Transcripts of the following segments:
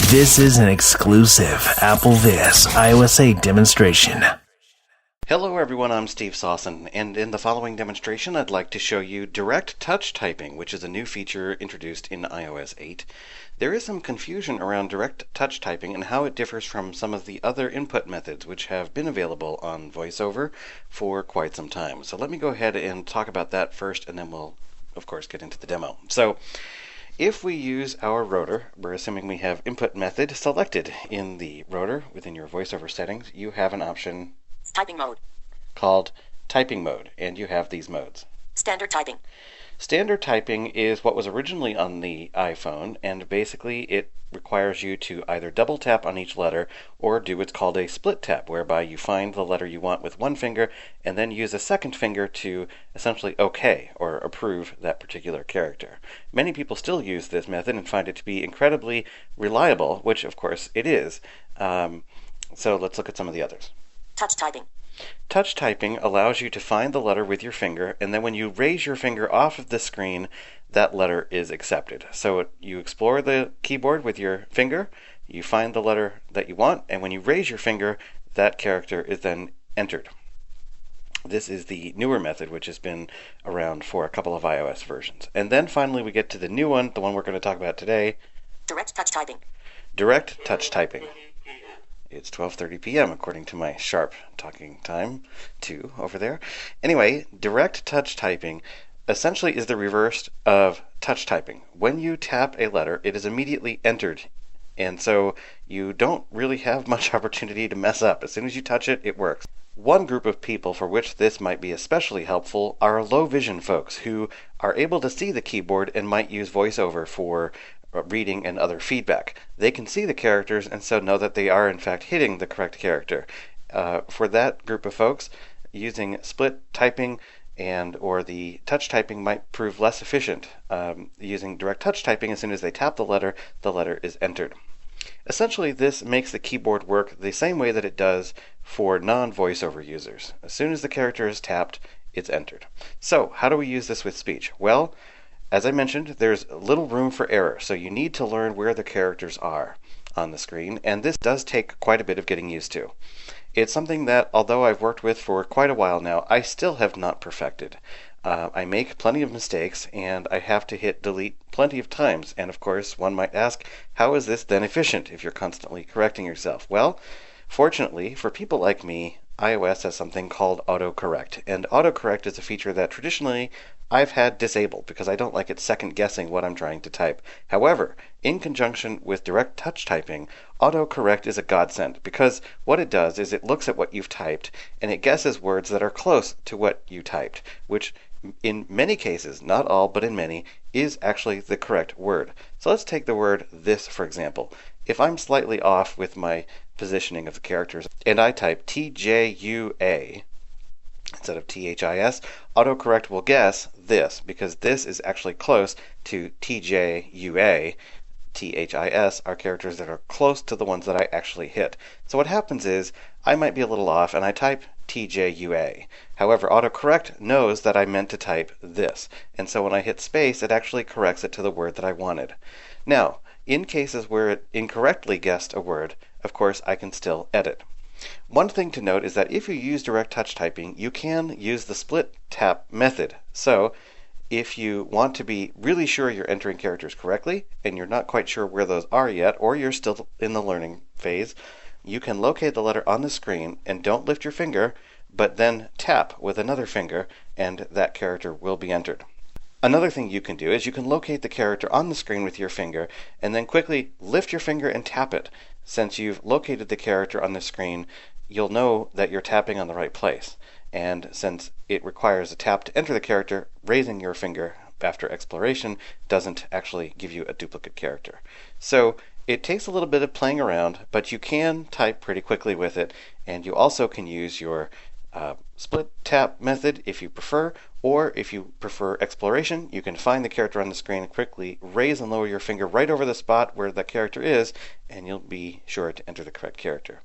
This is an exclusive Apple This iOS 8 demonstration. Hello everyone, I'm Steve Sawson, and in the following demonstration I'd like to show you direct touch typing, which is a new feature introduced in iOS 8. There is some confusion around direct touch typing and how it differs from some of the other input methods which have been available on VoiceOver for quite some time. So let me go ahead and talk about that first, and then we'll of course get into the demo. So if we use our rotor, we're assuming we have input method selected in the rotor within your VoiceOver settings. You have an option Typing mode. called typing mode, and you have these modes. Standard typing. Standard typing is what was originally on the iPhone, and basically it requires you to either double tap on each letter or do what's called a split tap, whereby you find the letter you want with one finger and then use a second finger to essentially OK or approve that particular character. Many people still use this method and find it to be incredibly reliable, which of course it is. So let's look at some of the others. Touch typing. Touch typing allows you to find the letter with your finger, and then when you raise your finger off of the screen, that letter is accepted. So you explore the keyboard with your finger, you find the letter that you want, and when you raise your finger, that character is then entered. This is the newer method, which has been around for a couple of iOS versions. And then finally we get to the new one, the one we're going to talk about today. Direct touch typing. Direct touch typing. It's 12:30 p.m. according to my sharp talking time, too, over there. Anyway, direct touch typing essentially is the reverse of touch typing. When you tap a letter, it is immediately entered, and so you don't really have much opportunity to mess up. As soon as you touch it, it works. One group of people for which this might be especially helpful are low vision folks who are able to see the keyboard and might use VoiceOver for reading and other feedback. They can see the characters and so know that they are in fact hitting the correct character. For that group of folks, using split typing or the touch typing might prove less efficient. Using direct touch typing, as soon as they tap the letter is entered. Essentially, this makes the keyboard work the same way that it does for non-VoiceOver users. As soon as the character is tapped, it's entered. So, how do we use this with speech? Well, as I mentioned, there's little room for error, so you need to learn where the characters are on the screen, and this does take quite a bit of getting used to. It's something that, although I've worked with for quite a while now, I still have not perfected. I make plenty of mistakes, and I have to hit delete plenty of times, and of course, one might ask, how is this then efficient if you're constantly correcting yourself? Well, fortunately, for people like me, iOS has something called autocorrect, and autocorrect is a feature that traditionally I've had disabled because I don't like it second guessing what I'm trying to type. However, in conjunction with direct touch typing, autocorrect is a godsend because what it does is it looks at what you've typed and it guesses words that are close to what you typed, which in many cases, not all, but in many, is actually the correct word. So let's take the word this, for example. If I'm slightly off with my positioning of the characters and I type TJUA instead of THIS, autocorrect will guess this because this is actually close to TJUA. THIS are characters that are close to the ones that I actually hit. So what happens is I might be a little off and I type TJUA. However, autocorrect knows that I meant to type this, and so when I hit space, it actually corrects it to the word that I wanted. Now, in cases where it incorrectly guessed a word, of course, I can still edit. One thing to note is that if you use direct touch typing, you can use the split tap method. So, if you want to be really sure you're entering characters correctly, and you're not quite sure where those are yet, or you're still in the learning phase, you can locate the letter on the screen and don't lift your finger, but then tap with another finger, and that character will be entered. Another thing you can do is you can locate the character on the screen with your finger, and then quickly lift your finger and tap it. Since you've located the character on the screen, you'll know that you're tapping on the right place. And since it requires a tap to enter the character, raising your finger after exploration doesn't actually give you a duplicate character. So it takes a little bit of playing around, but you can type pretty quickly with it, and you also can use your split tap method if you prefer, or if you prefer exploration, you can find the character on the screen and quickly raise and lower your finger right over the spot where the character is, and you'll be sure to enter the correct character.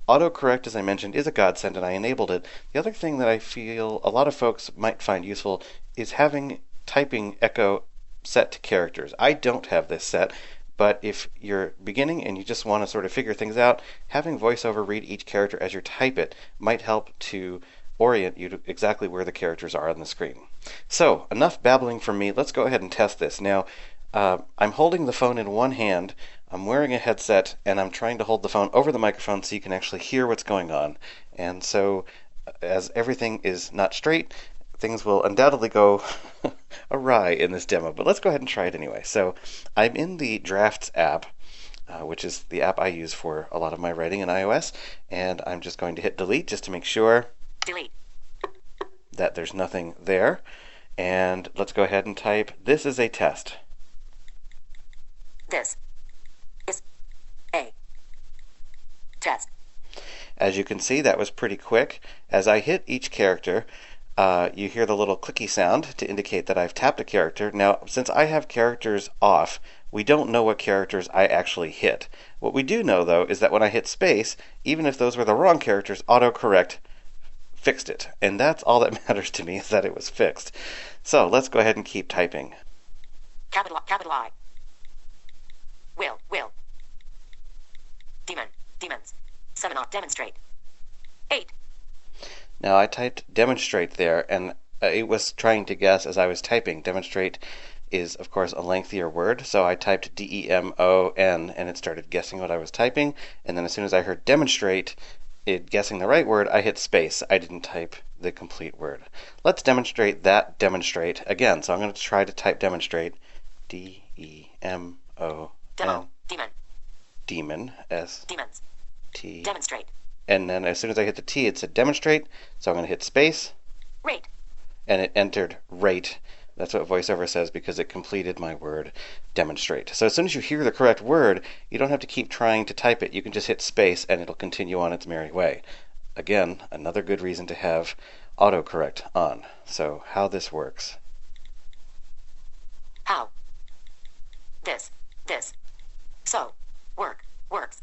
Autocorrect, as I mentioned, is a godsend, and I enabled it. The other thing that I feel a lot of folks might find useful is having typing echo set to characters. I don't have this set, But if you're beginning and you just want to sort of figure things out, having VoiceOver read each character as you type it might help to orient you to exactly where the characters are on the screen. So, enough babbling from me. Let's go ahead and test this. Now, I'm holding the phone in one hand, I'm wearing a headset, and I'm trying to hold the phone over the microphone so you can actually hear what's going on. And so, as everything is not straight, things will undoubtedly go awry in this demo. But let's go ahead and try it anyway. So, I'm in the Drafts app, which is the app I use for a lot of my writing in iOS, and I'm just going to hit delete just to make sure Delete. that there's nothing there. And let's go ahead and type, this is a test. This is a test. As you can see, that was pretty quick. As I hit each character, you hear the little clicky sound to indicate that I've tapped a character. Now, since I have characters off, we don't know what characters I actually hit. What we do know, though, is that when I hit space, even if those were the wrong characters, autocorrect fixed it. And that's all that matters to me, is that it was fixed. So let's go ahead and keep typing. Capital I. Will. Demon. Demons. Seminar. Demonstrate. 8. Now I typed demonstrate there, and it was trying to guess as I was typing. Demonstrate is, of course, a lengthier word, so I typed DEMON, and it started guessing what I was typing. And then as soon as I heard demonstrate, it guessing the right word, I hit space. I didn't type the complete word. Let's demonstrate that demonstrate again. So I'm going to try to type demonstrate. DEMON. Demo. Demon. Demon. S. Demons. T. Demonstrate. And then as soon as I hit the T, it said demonstrate. So I'm going to hit space. Rate. And it entered rate. That's what VoiceOver says because it completed my word demonstrate. So as soon as you hear the correct word, you don't have to keep trying to type it. You can just hit space and it'll continue on its merry way. Again, another good reason to have autocorrect on. So how this works. How. This. So. Works.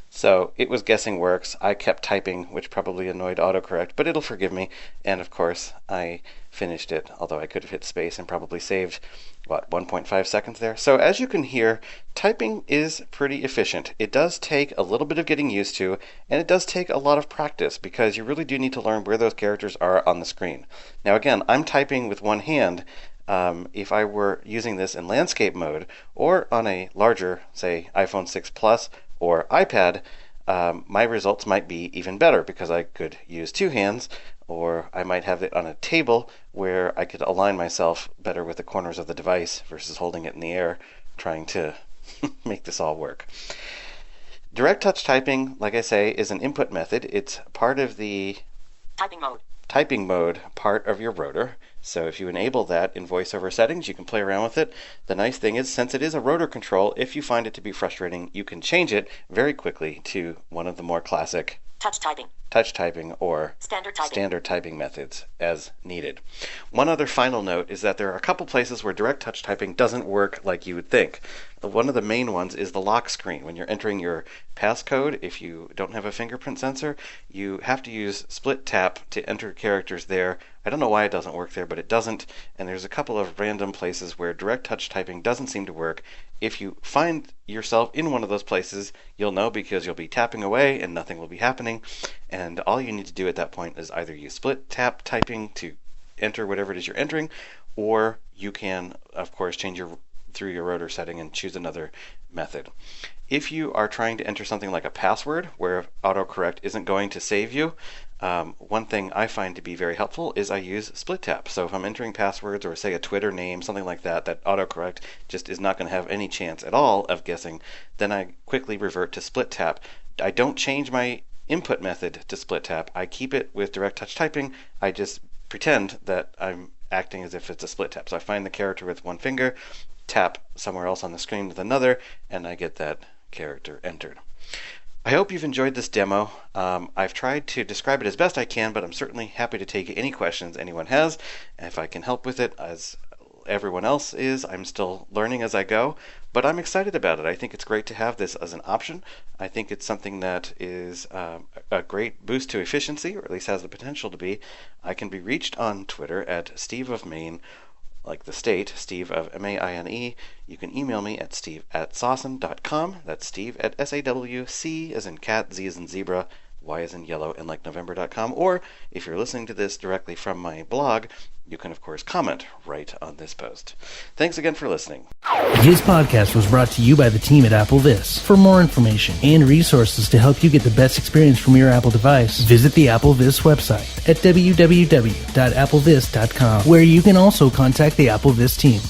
So it was guessing works. I kept typing, which probably annoyed autocorrect, but it'll forgive me. And of course, I finished it, although I could have hit space and probably saved, 1.5 seconds there. So as you can hear, typing is pretty efficient. It does take a little bit of getting used to, and it does take a lot of practice because you really do need to learn where those characters are on the screen. Now again, I'm typing with one hand. If I were using this in landscape mode or on a larger, say, iPhone 6 Plus or iPad, my results might be even better because I could use two hands, or I might have it on a table where I could align myself better with the corners of the device versus holding it in the air, trying to make this all work. Direct touch typing, like I say, is an input method. It's part of the typing mode part of your rotor. So if you enable that in VoiceOver settings, you can play around with it. The nice thing is, since it is a rotor control, if you find it to be frustrating, you can change it very quickly to one of the more classic touch typing or standard typing methods as needed. One other final note is that there are a couple places where direct touch typing doesn't work like you would think. One of the main ones is the lock screen. When you're entering your passcode, if you don't have a fingerprint sensor, you have to use split tap to enter characters there. I don't know why it doesn't work there, but it doesn't. And there's a couple of random places where direct touch typing doesn't seem to work. If you find yourself in one of those places, you'll know because you'll be tapping away and nothing will be happening. And all you need to do at that point is either use split tap typing to enter whatever it is you're entering, or you can, of course, change through your rotor setting and choose another method. If you are trying to enter something like a password where autocorrect isn't going to save you, one thing I find to be very helpful is I use split tap. So if I'm entering passwords or say a Twitter name, something like that, that autocorrect just is not going to have any chance at all of guessing, then I quickly revert to split tap. I don't change my input method to split tap. I keep it with direct touch typing. I just pretend that I'm acting as if it's a split tap. So I find the character with one finger, tap somewhere else on the screen with another, and I get that character entered. I hope you've enjoyed this demo. I've tried to describe it as best I can, but I'm certainly happy to take any questions anyone has. If I can help with it, as everyone else is, I'm still learning as I go, but I'm excited about it. I think it's great to have this as an option. I think it's something that is a great boost to efficiency, or at least has the potential to be. I can be reached on Twitter at Steve of Maine, like the state, Steve of M-A-I-N-E. You can email me at steve@sawson.com. That's Steve at S-A-W-C as in cat, Z as in zebra, Y as in yellow, and like November.com. Or if you're listening to this directly from my blog, you can, of course, comment right on this post. Thanks again for listening. This podcast was brought to you by the team at Apple This. For more information and resources to help you get the best experience from your Apple device, visit the Apple This website at www.applevis.com, where you can also contact the Apple This team.